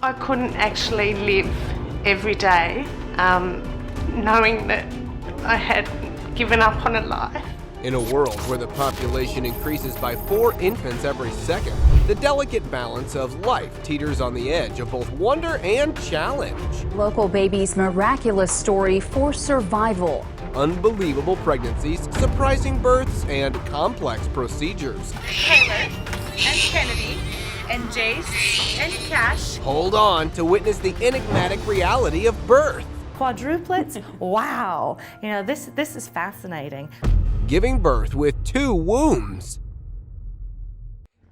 I couldn't actually live every day knowing that I had given up on a life. In a world where the population increases by 4 infants every second, the delicate balance of life teeters on the edge of both wonder and challenge. Local baby's miraculous story for survival. Unbelievable pregnancies, surprising births, and complex procedures. Taylor and Kennedy and Jace and Cash. Hold on to witness the enigmatic reality of birth. Quadruplets? Wow. You know, this is fascinating. Giving birth with 2 wombs.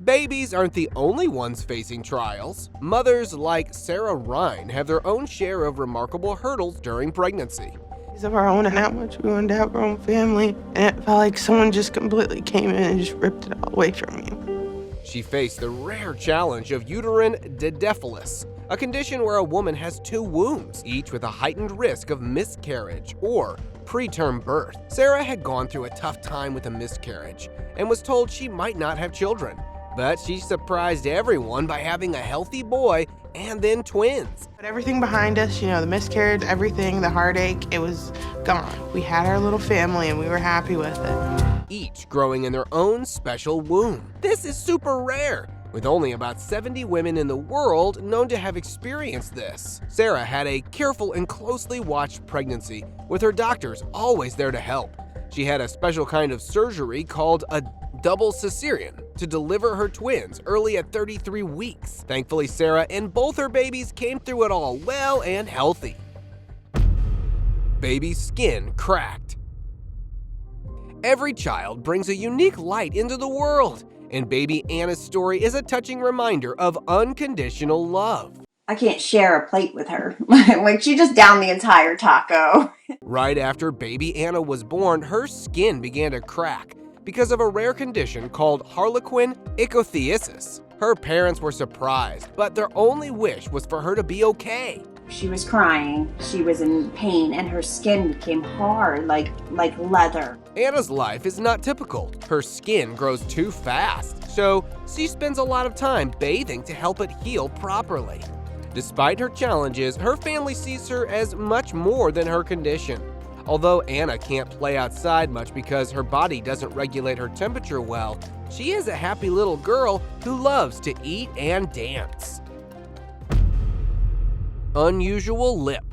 Babies aren't the only ones facing trials. Mothers like Sarah Ryan have their own share of remarkable hurdles during pregnancy. Of our own and how much we wanted to have our own family, and it felt like someone just completely came in and just ripped it all away from you. She faced the rare challenge of uterine didelphys, a condition where a woman has 2 wombs, each with a heightened risk of miscarriage or preterm birth. Sarah had gone through a tough time with a miscarriage and was told she might not have children, but she surprised everyone by having a healthy boy and then twins. But everything behind us, you know, the miscarriage, everything, the heartache, it was gone. We had our little family and we were happy with it. Each growing in their own special womb. This is super rare, with only about 70 women in the world known to have experienced this. Sarah had a careful and closely watched pregnancy, with her doctors always there to help. She had a special kind of surgery called a double cesarean to deliver her twins early at 33 weeks. Thankfully, Sarah and both her babies came through it all well and healthy. Baby's skin cracked. Every child brings a unique light into the world, and baby Anna's story is a touching reminder of unconditional love. I can't share a plate with her. Like, she just downed the entire taco. Right after baby Anna was born, her skin began to crack because of a rare condition called harlequin ichthyosis. Her parents were surprised, but their only wish was for her to be okay. She was crying, she was in pain, and her skin became hard, like leather. Anna's life is not typical. Her skin grows too fast, so she spends a lot of time bathing to help it heal properly. Despite her challenges, her family sees her as much more than her condition. Although Anna can't play outside much because her body doesn't regulate her temperature well, she is a happy little girl who loves to eat and dance. Unusual lip.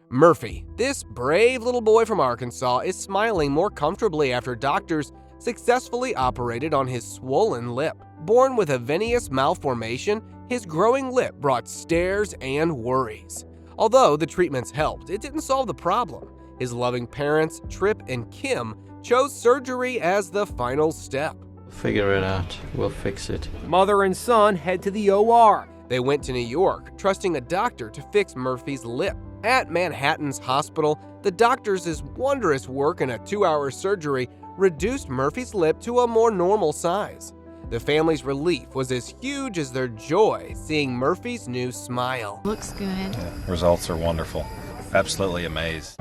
Murphy, this brave little boy from Arkansas, is smiling more comfortably after doctors successfully operated on his swollen lip. Born with a venous malformation, his growing lip brought stares and worries. Although the treatments helped, it didn't solve the problem. His loving parents, Tripp and Kim, chose surgery as the final step. Figure it out. We'll fix it. Mother and son head to the OR. They went to New York, trusting a doctor to fix Murphy's lip. At Manhattan's hospital, the doctors' wondrous work in a 2-hour surgery reduced Murphy's lip to a more normal size. The family's relief was as huge as their joy seeing Murphy's new smile. Looks good. Yeah, results are wonderful. Absolutely amazed.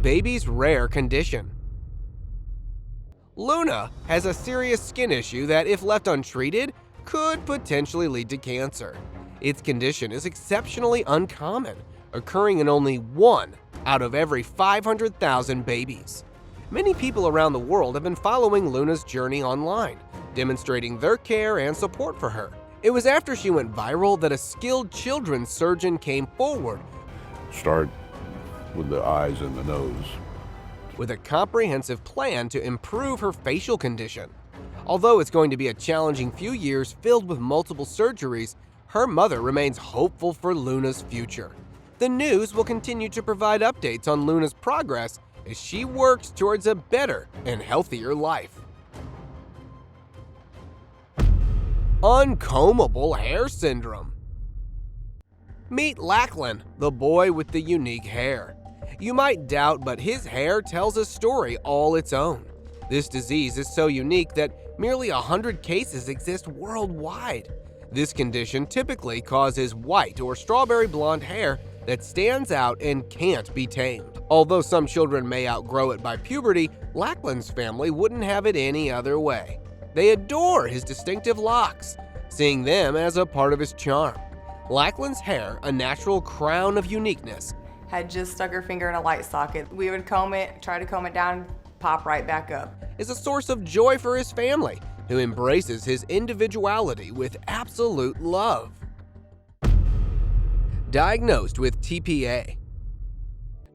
Baby's rare condition. Luna has a serious skin issue that, if left untreated, could potentially lead to cancer. Its condition is exceptionally uncommon, occurring in only 1 out of every 500,000 babies. Many people around the world have been following Luna's journey online, demonstrating their care and support for her. It was after she went viral that a skilled children's surgeon came forward. Start with the eyes and the nose. With a comprehensive plan to improve her facial condition. Although it's going to be a challenging few years filled with multiple surgeries, her mother remains hopeful for Luna's future. The news will continue to provide updates on Luna's progress as she works towards a better and healthier life. Uncombable hair syndrome. Meet Lachlan, the boy with the unique hair. You might doubt, but his hair tells a story all its own. This disease is so unique that merely 100 cases exist worldwide. This condition typically causes white or strawberry blonde hair that stands out and can't be tamed. Although some children may outgrow it by puberty, Lachlan's family wouldn't have it any other way. They adore his distinctive locks, seeing them as a part of his charm. Lackland's hair, a natural crown of uniqueness, had just stuck her finger in a light socket. We would comb it, try to comb it down, pop right back up. is a source of joy for his family, who embraces his individuality with absolute love. Diagnosed with TPA.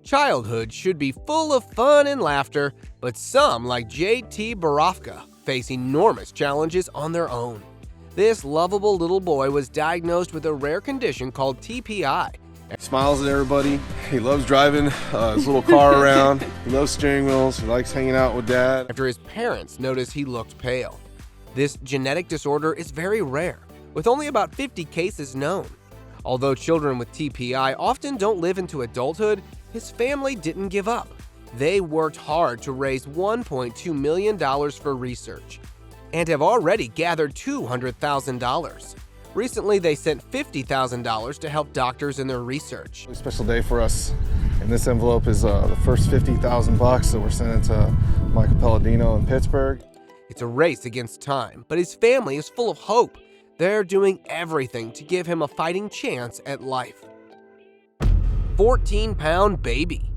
Childhood should be full of fun and laughter, but some, like J.T. Borofka, face enormous challenges on their own. This lovable little boy was diagnosed with a rare condition called TPI. He smiles at everybody. He loves driving his little car around. He loves steering wheels. He likes hanging out with dad. After his parents noticed he looked pale. This genetic disorder is very rare, with only about 50 cases known. Although children with TPI often don't live into adulthood, his family didn't give up. They worked hard to raise $1.2 million for research and have already gathered $200,000. Recently, they sent $50,000 to help doctors in their research. A special day for us. And this envelope is the first $50,000 that we're sending to Michael Palladino in Pittsburgh. It's a race against time, but his family is full of hope. They're doing everything to give him a fighting chance at life. 14-pound baby.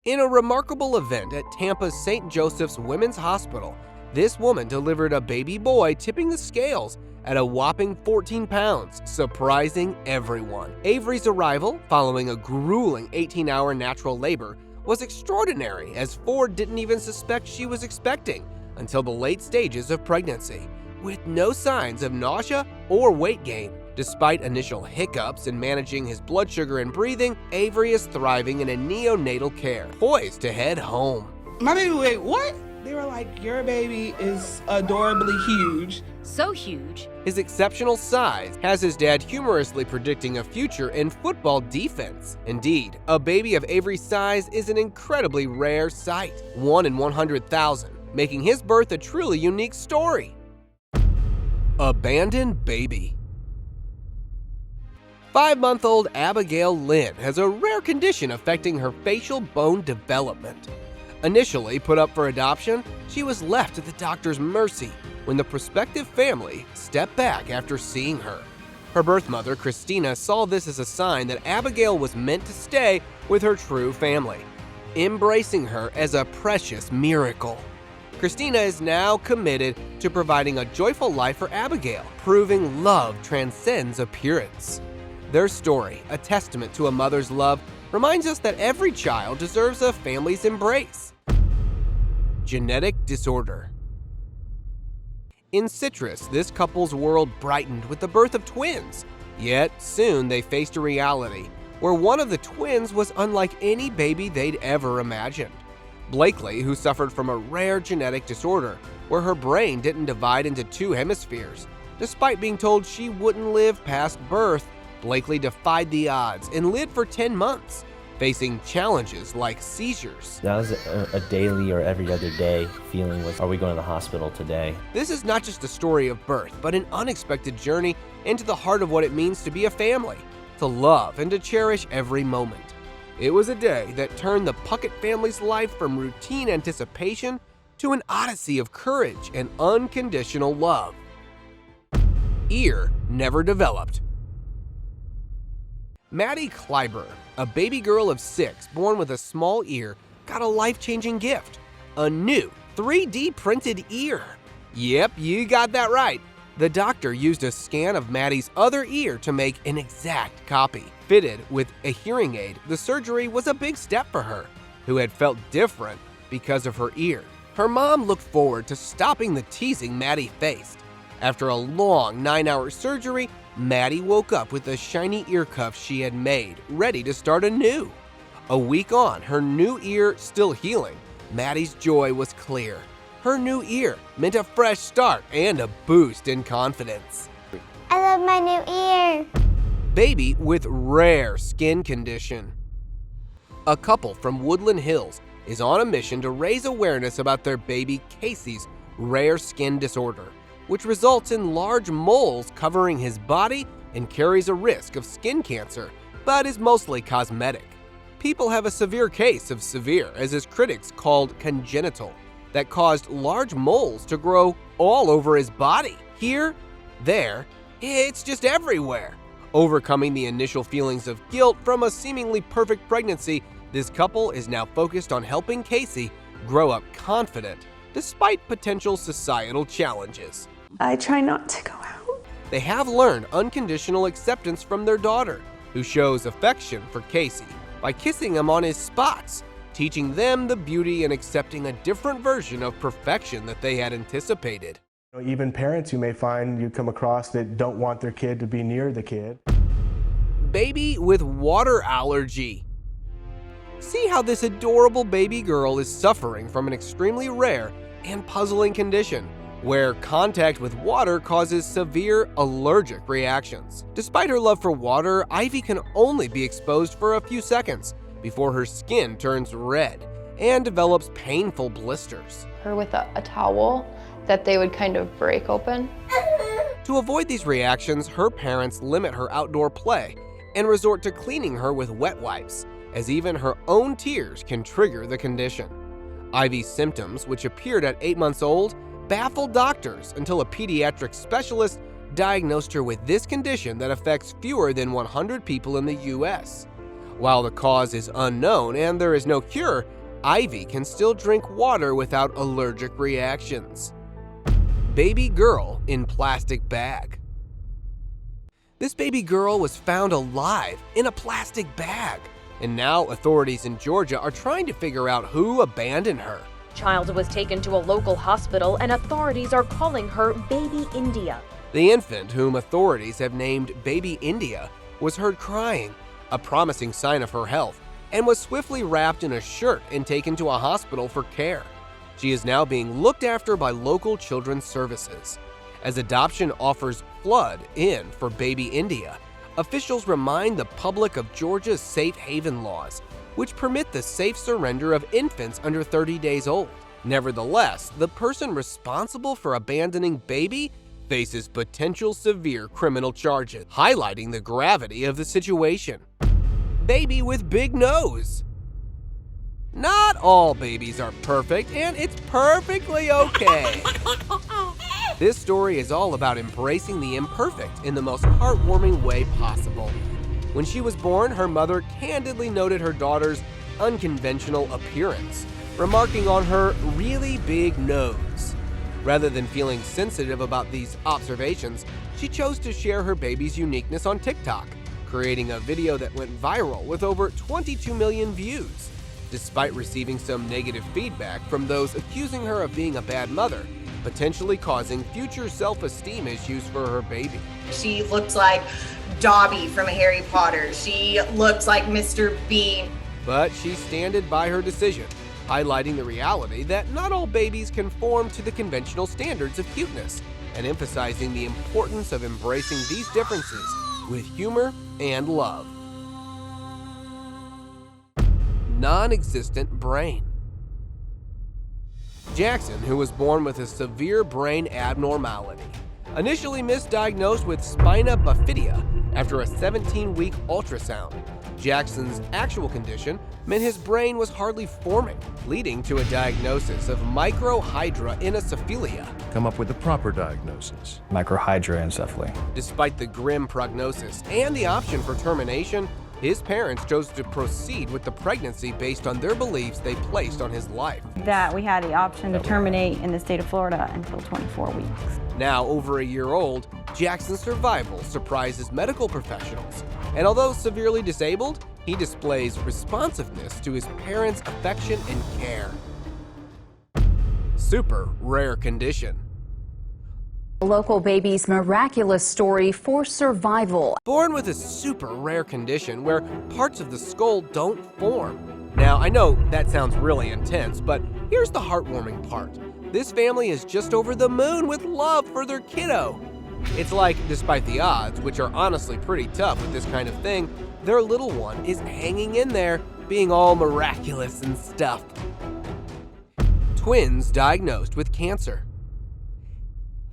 In a remarkable event at Tampa's St. Joseph's Women's Hospital, this woman delivered a baby boy tipping the scales at a whopping 14 pounds, surprising everyone. Avery's arrival, following a grueling 18-hour natural labor, was extraordinary, as Ford didn't even suspect she was expecting until the late stages of pregnancy, with no signs of nausea or weight gain. Despite initial hiccups in managing his blood sugar and breathing, Avery is thriving in a neonatal care, poised to head home. My baby weighed what? They were like, your baby is adorably huge. So huge. His exceptional size has his dad humorously predicting a future in football defense. Indeed, a baby of Avery's size is an incredibly rare sight, 1 in 100,000, making his birth a truly unique story. Abandoned baby. 5-month-old Abigail Lynn has a rare condition affecting her facial bone development. Initially put up for adoption, she was left at the doctor's mercy when the prospective family stepped back after seeing her. Her birth mother, Christina, saw this as a sign that Abigail was meant to stay with her true family, embracing her as a precious miracle. Christina is now committed to providing a joyful life for Abigail, proving love transcends appearance. Their story, a testament to a mother's love, reminds us that every child deserves a family's embrace. Genetic disorder. In Citrus, this couple's world brightened with the birth of twins. Yet, soon they faced a reality where one of the twins was unlike any baby they'd ever imagined. Blakely, who suffered from a rare genetic disorder where her brain didn't divide into 2 hemispheres. Despite being told she wouldn't live past birth, Blakely defied the odds and lived for 10 months, facing challenges like seizures. That was a daily or every other day feeling was, are we going to the hospital today? This is not just a story of birth, but an unexpected journey into the heart of what it means to be a family, to love and to cherish every moment. It was a day that turned the Puckett family's life from routine anticipation to an odyssey of courage and unconditional love. Ear never developed. Maddie Kleiber, a baby girl of 6 born with a small ear, got a life-changing gift, a new 3D printed ear. Yep, you got that right. The doctor used a scan of Maddie's other ear to make an exact copy. Fitted with a hearing aid, the surgery was a big step for her, who had felt different because of her ear. Her mom looked forward to stopping the teasing Maddie faced. After a long 9-hour surgery, Maddie woke up with the shiny ear cuffs she had made, ready to start anew. A week on, her new ear still healing, Maddie's joy was clear. Her new ear meant a fresh start and a boost in confidence. I love my new ear. Baby with rare skin condition. A couple from Woodland Hills is on a mission to raise awareness about their baby Casey's rare skin disorder, which results in large moles covering his body and carries a risk of skin cancer, but is mostly cosmetic. People have a severe case of severe, as his critics called congenital, that caused large moles to grow all over his body, here, there, It's just everywhere. Overcoming the initial feelings of guilt from a seemingly perfect pregnancy, this couple is now focused on helping Casey grow up confident despite potential societal challenges. I try not to go out. They have learned unconditional acceptance from their daughter, who shows affection for Casey by kissing him on his spots, teaching them the beauty in accepting a different version of perfection that they had anticipated. Even parents you may find you come across that don't want their kid to be near the kid. Baby with water allergy. See how this adorable baby girl is suffering from an extremely rare and puzzling condition where contact with water causes severe allergic reactions. Despite her love for water, Ivy can only be exposed for a few seconds before her skin turns red and develops painful blisters. Her with a towel that they would kind of break open. To avoid these reactions, her parents limit her outdoor play and resort to cleaning her with wet wipes, as even her own tears can trigger the condition. Ivy's symptoms, which appeared at 8 months old, baffled doctors until a pediatric specialist diagnosed her with this condition that affects fewer than 100 people in the US. While the cause is unknown and there is no cure, Ivy can still drink water without allergic reactions. Baby girl in plastic bag. This baby girl was found alive in a plastic bag, and now authorities in Georgia are trying to figure out who abandoned her. Child was taken to a local hospital and authorities are calling her Baby India. The infant, whom authorities have named Baby India, was heard crying, a promising sign of her health, and was swiftly wrapped in a shirt and taken to a hospital for care. She is now being looked after by local children's services. As adoption offers flood in for Baby India, officials remind the public of Georgia's safe haven laws, which permit the safe surrender of infants under 30 days old. Nevertheless, the person responsible for abandoning Baby faces potential severe criminal charges, highlighting the gravity of the situation. Baby with big nose. Not all babies are perfect, and it's perfectly okay. This story is all about embracing the imperfect in the most heartwarming way possible. When she was born, her mother candidly noted her daughter's unconventional appearance, remarking on her really big nose. Rather than feeling sensitive about these observations, she chose to share her baby's uniqueness on TikTok, creating a video that went viral with over 22 million views. Despite receiving some negative feedback from those accusing her of being a bad mother, potentially causing future self-esteem issues for her baby. She looks like Dobby from Harry Potter. She looks like Mr. Bean. But she standed by her decision, highlighting the reality that not all babies conform to the conventional standards of cuteness, and emphasizing the importance of embracing these differences with humor and love. Non-existent brain. Jackson, who was born with a severe brain abnormality, initially misdiagnosed with spina bifida after a 17-week ultrasound. Jackson's actual condition meant his brain was hardly forming, leading to a diagnosis of microhydranencephalia. Come up with the proper diagnosis. Microhydranencephaly. Despite the grim prognosis and the option for termination, his parents chose to proceed with the pregnancy based on their beliefs they placed on his life. That we had the option to terminate in the state of Florida until 24 weeks. Now over a year old, Jackson's survival surprises medical professionals, and although severely disabled, he displays responsiveness to his parents' affection and care. Super rare condition. A local baby's miraculous story for survival. Born with a super rare condition where parts of the skull don't form. Now, I know that sounds really intense, but here's the heartwarming part. This family is just over the moon with love for their kiddo. It's like, despite the odds, which are honestly pretty tough with this kind of thing, their little one is hanging in there, being all miraculous and stuff. Twins diagnosed with cancer.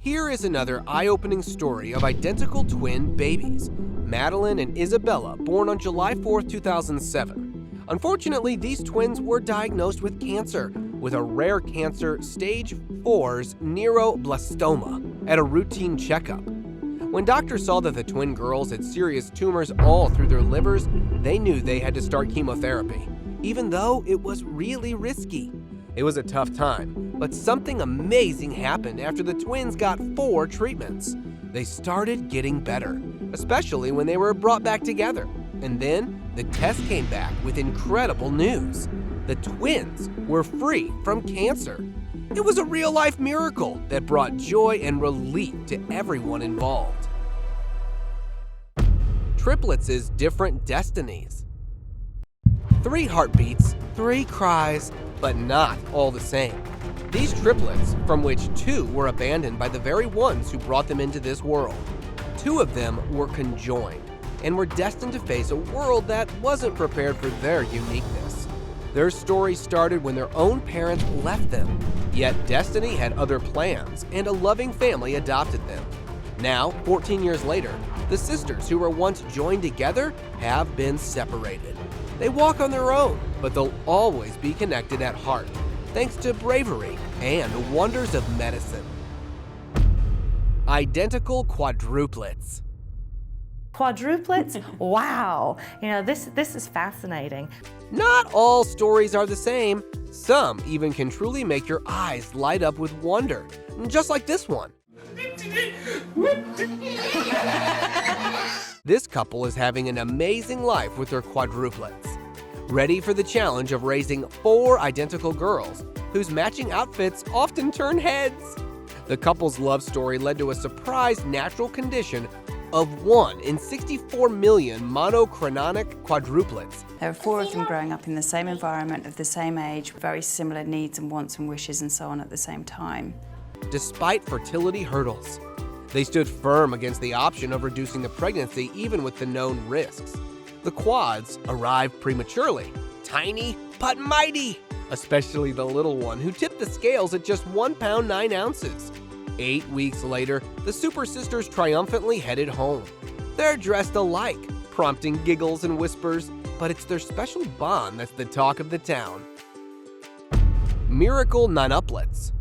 Here is another eye-opening story of identical twin babies, Madeline and Isabella, born on July 4, 2007. Unfortunately, these twins were diagnosed with cancer, with a rare cancer stage 4's neuroblastoma, at a routine checkup. When doctors saw that the twin girls had serious tumors all through their livers, they knew they had to start chemotherapy, even though it was really risky. It was a tough time, but something amazing happened after the twins got 4 treatments. They started getting better, especially when they were brought back together. And then the test came back with incredible news. The twins were free from cancer. It was a real-life miracle that brought joy and relief to everyone involved. Triplets' different destinies. 3 heartbeats, 3 cries, but not all the same. These triplets, from which 2 were abandoned by the very ones who brought them into this world. 2 of them were conjoined and were destined to face a world that wasn't prepared for their uniqueness. Their story started when their own parents left them, yet destiny had other plans and a loving family adopted them. Now, 14 years later, the sisters who were once joined together have been separated. They walk on their own, but they'll always be connected at heart, thanks to bravery and the wonders of medicine. Identical quadruplets. Quadruplets? Wow. This is fascinating. Not all stories are the same. Some even can truly make your eyes light up with wonder, just like this one. This couple is having an amazing life with their quadruplets. Ready for the challenge of raising 4 identical girls whose matching outfits often turn heads. The couple's love story led to a surprise natural condition of 1 in 64 million monochronic quadruplets. There are 4 of them growing up in the same environment, of the same age, very similar needs and wants and wishes and so on at the same time. Despite fertility hurdles, they stood firm against the option of reducing the pregnancy even with the known risks. The quads arrived prematurely, tiny but mighty, especially the little one who tipped the scales at just 1 pound 9 ounces. 8 weeks later, the Super Sisters triumphantly headed home. They're dressed alike, prompting giggles and whispers, but it's their special bond that's the talk of the town. Miracle nonuplets.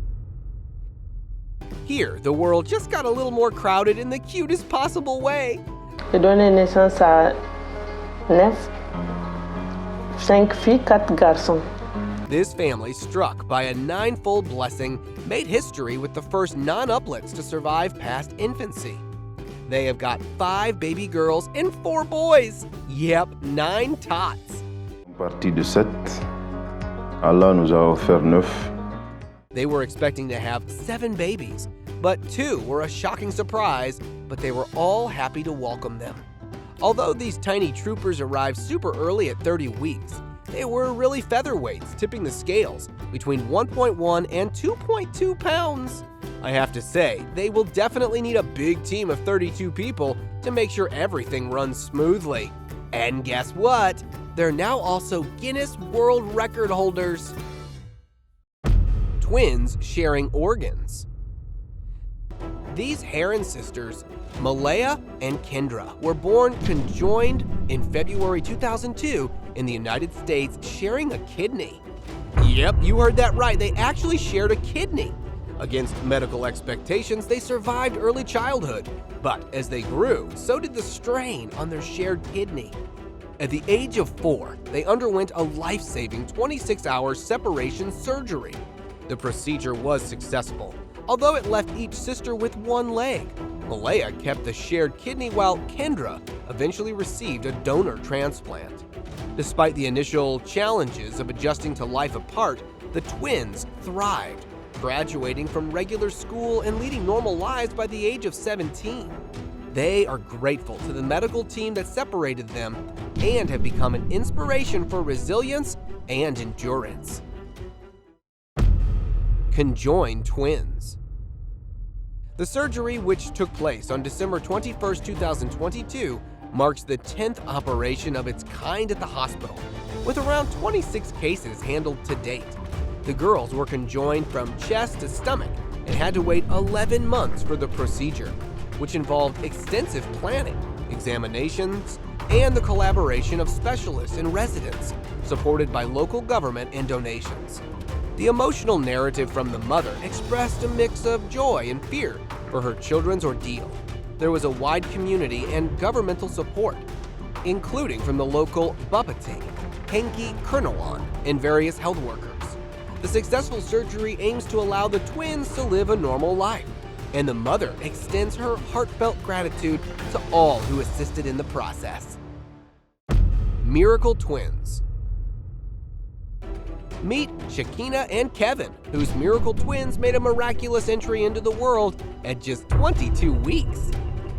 Here, the world just got a little more crowded in the cutest possible way. J'ai donné naissance à 9, 5 filles, 4 garçons. This family, struck by a 9-fold blessing, made history with the first nonuplets to survive past infancy. They have got 5 baby girls and 4 boys. Yep, 9 tots. Partie de 7, Allah nous a offert 9. They were expecting to have 7 babies, but 2 were a shocking surprise, but they were all happy to welcome them. Although these tiny troopers arrived super early at 30 weeks, they were really featherweights, tipping the scales between 1.1 and 2.2 pounds. I have to say, they will definitely need a big team of 32 people to make sure everything runs smoothly. And guess what? They're now also Guinness World Record holders. Twins sharing organs. These Heron sisters, Malaya and Kendra, were born conjoined in February 2002 in the United States, sharing a kidney. Yep, you heard that right, they actually shared a kidney. Against medical expectations, they survived early childhood, but as they grew, so did the strain on their shared kidney. At the age of 4, they underwent a life-saving 26-hour separation surgery. The procedure was successful, although it left each sister with 1 leg. Malaya kept the shared kidney while Kendra eventually received a donor transplant. Despite the initial challenges of adjusting to life apart, the twins thrived, graduating from regular school and leading normal lives by the age of 17. They are grateful to the medical team that separated them and have become an inspiration for resilience and endurance. Conjoined twins. The surgery, which took place on December 21, 2022, marks the 10th operation of its kind at the hospital, with around 26 cases handled to date. The girls were conjoined from chest to stomach and had to wait 11 months for the procedure, which involved extensive planning, examinations, and the collaboration of specialists and residents, supported by local government and donations. The emotional narrative from the mother expressed a mix of joy and fear for her children's ordeal. there was a wide community and governmental support, including from the local Bupati, Henki Kernawan, and various health workers. The successful surgery aims to allow the twins to live a normal life, and the mother extends her heartfelt gratitude to all who assisted in the process. Miracle twins. Meet Shakina and Kevin, whose miracle twins made a miraculous entry into the world at just 22 weeks.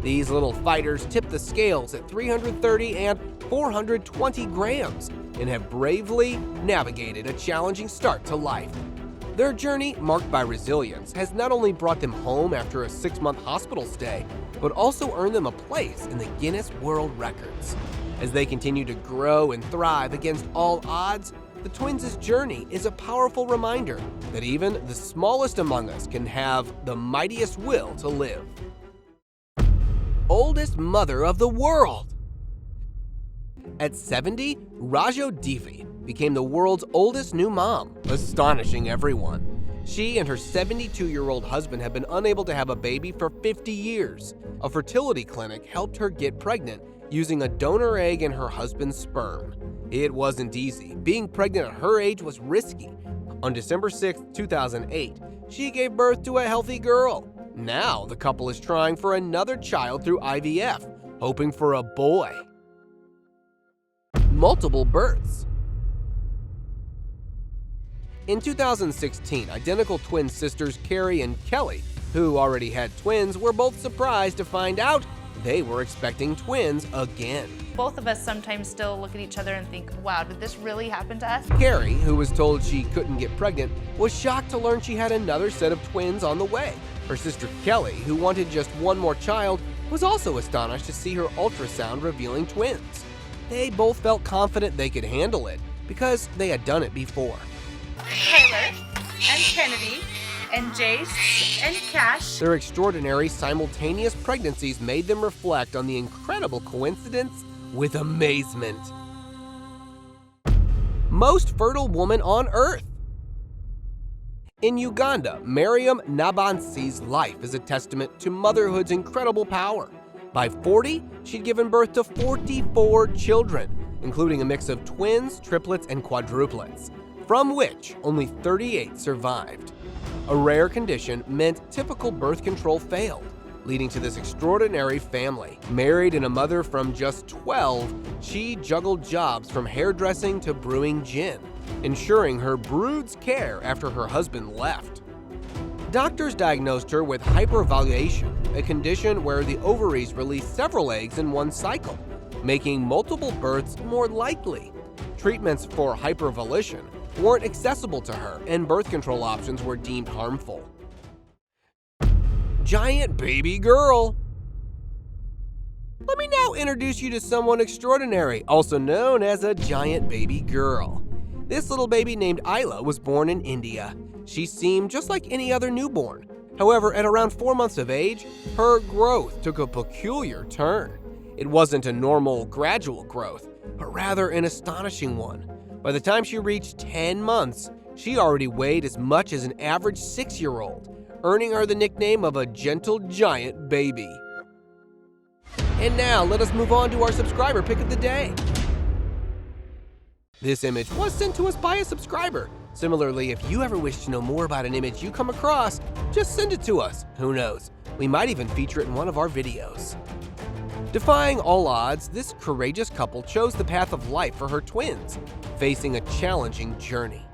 These little fighters tip the scales at 330 and 420 grams and have bravely navigated a challenging start to life. Their journey, marked by resilience, has not only brought them home after a 6-month hospital stay, but also earned them a place in the Guinness World Records. As they continue to grow and thrive against all odds, the twins' journey is a powerful reminder that even the smallest among us can have the mightiest will to live. Oldest mother of the world. At 70, Rajo Devi became the world's oldest new mom, astonishing everyone. She and her 72-year-old husband have been unable to have a baby for 50 years. A fertility clinic helped her get pregnant using a donor egg and her husband's sperm. It wasn't easy. Being pregnant at her age was risky. On December 6, 2008, she gave birth to a healthy girl. Now the couple is trying for another child through IVF, hoping for a boy. Multiple births. In 2016, identical twin sisters Carrie and Kelly, who already had twins, were both surprised to find out they were expecting twins again. Both of us sometimes still look at each other and think, wow, did this really happen to us? Carrie, who was told she couldn't get pregnant, was shocked to learn she had another set of twins on the way. Her sister Kelly, who wanted just one more child, was also astonished to see her ultrasound revealing twins. They both felt confident they could handle it because they had done it before. Taylor and Kennedy and Jace and Cash. Their extraordinary simultaneous pregnancies made them reflect on the incredible coincidence with amazement. Most fertile woman on Earth. In Uganda, Miriam Nabansi's life is a testament to motherhood's incredible power. By 40, she'd given birth to 44 children, including a mix of twins, triplets, and quadruplets, from which only 38 survived. A rare condition meant typical birth control failed, leading to this extraordinary family. Married and a mother from just 12, she juggled jobs from hairdressing to brewing gin, ensuring her brood's care after her husband left. Doctors diagnosed her with hypervaluation, a condition where the ovaries release several eggs in one cycle, making multiple births more likely. Treatments for hypervaluation weren't accessible to her, and birth control options were deemed harmful. Giant baby girl. Let me now introduce you to someone extraordinary, also known as a giant baby girl. This little baby named Isla was born in India. She seemed just like any other newborn. However, at around 4 months of age, her growth took a peculiar turn. It wasn't a normal, gradual growth, but rather an astonishing one. By the time she reached 10 months, she already weighed as much as an average 6-year-old, earning her the nickname of a gentle giant baby. And now, let us move on to our subscriber pick of the day. This image was sent to us by a subscriber. Similarly, if you ever wish to know more about an image you come across, just send it to us. Who knows? We might even feature it in one of our videos. Defying all odds, this courageous couple chose the path of life for her twins, facing a challenging journey.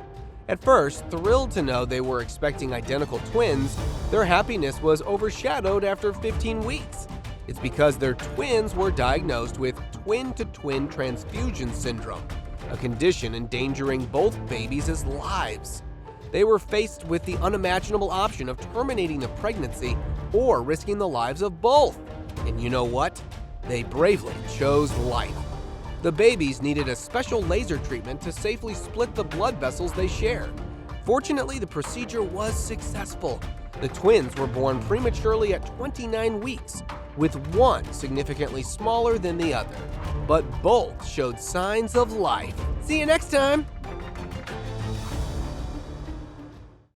At first, thrilled to know they were expecting identical twins, their happiness was overshadowed after 15 weeks. It's because their twins were diagnosed with twin-to-twin transfusion syndrome, a condition endangering both babies' lives. They were faced with the unimaginable option of terminating the pregnancy or risking the lives of both. And you know what? They bravely chose life. The babies needed a special laser treatment to safely split the blood vessels they share. Fortunately, the procedure was successful. The twins were born prematurely at 29 weeks, with one significantly smaller than the other. But both showed signs of life. See you next time!